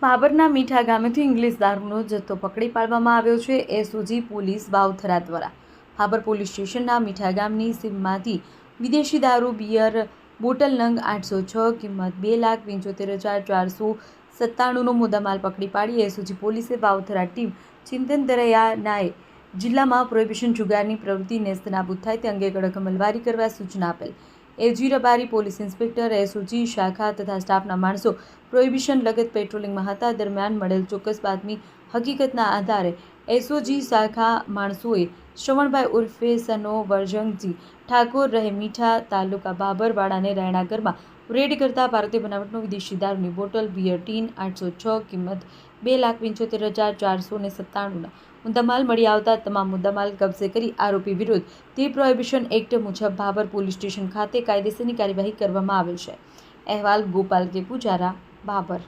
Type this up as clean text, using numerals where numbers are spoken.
ભાભરના મીઠા ગામેથી ઇંગ્લિશ દારૂનો જથ્થો પકડી પાડવામાં આવ્યો છે। એસઓજી પોલીસ વાવથરા દ્વારા ભાભર પોલીસ સ્ટેશનના મીઠા ગામની સીમમાંથી વિદેશી દારૂ બિયર બોટલ નંગ 806 કિંમત 2,75,497નો મુદ્દામાલ પકડી પાડી એસઓજી પોલીસે વાવથરા ટીમ ચિંતન દરૈયાનાએ જિલ્લામાં પ્રોહિબિશન જુગારની પ્રવૃત્તિ નેસ્તનાબૂદ થાય તે અંગે કડક અમલવારી કરવા સૂચના આપેલ। એજી રબારી પોલીસ ઇન્સ્પેક્ટર એસઓજી શાખા તથા સ્ટાફના માણસો પ્રોહિબિશન લગત પેટ્રોલિંગમાં હતા। દરમિયાન મળેલ ચોક્કસ બાતમી હકીકતના આધારે એસઓજી શાખા માણસોએ શ્રવણભાઈ ઉર્ફે સનો વરજંગજી ઠાકોર રહે મીઠા તાલુકા ભાભરવાડાને રહેણા ઘરમાં રેડ કરતા ભારતીય બનાવટનો વિદેશી દારૂની બોટલ બિયર ટીન 806 કિંમત 2,75,497ના મુદ્દામાલ મળી આવતા તમામ મુદ્દામાલ કબજે કરી આરોપી વિરુદ્ધ ધી પ્રોહિબિશન એક્ટ મુજબ ભાભર પોલીસ સ્ટેશન ખાતે કાયદેસરની કાર્યવાહી કરવામાં આવેલ છે। અહેવાલ ગોપાલ કે પૂજારા, ભાભર।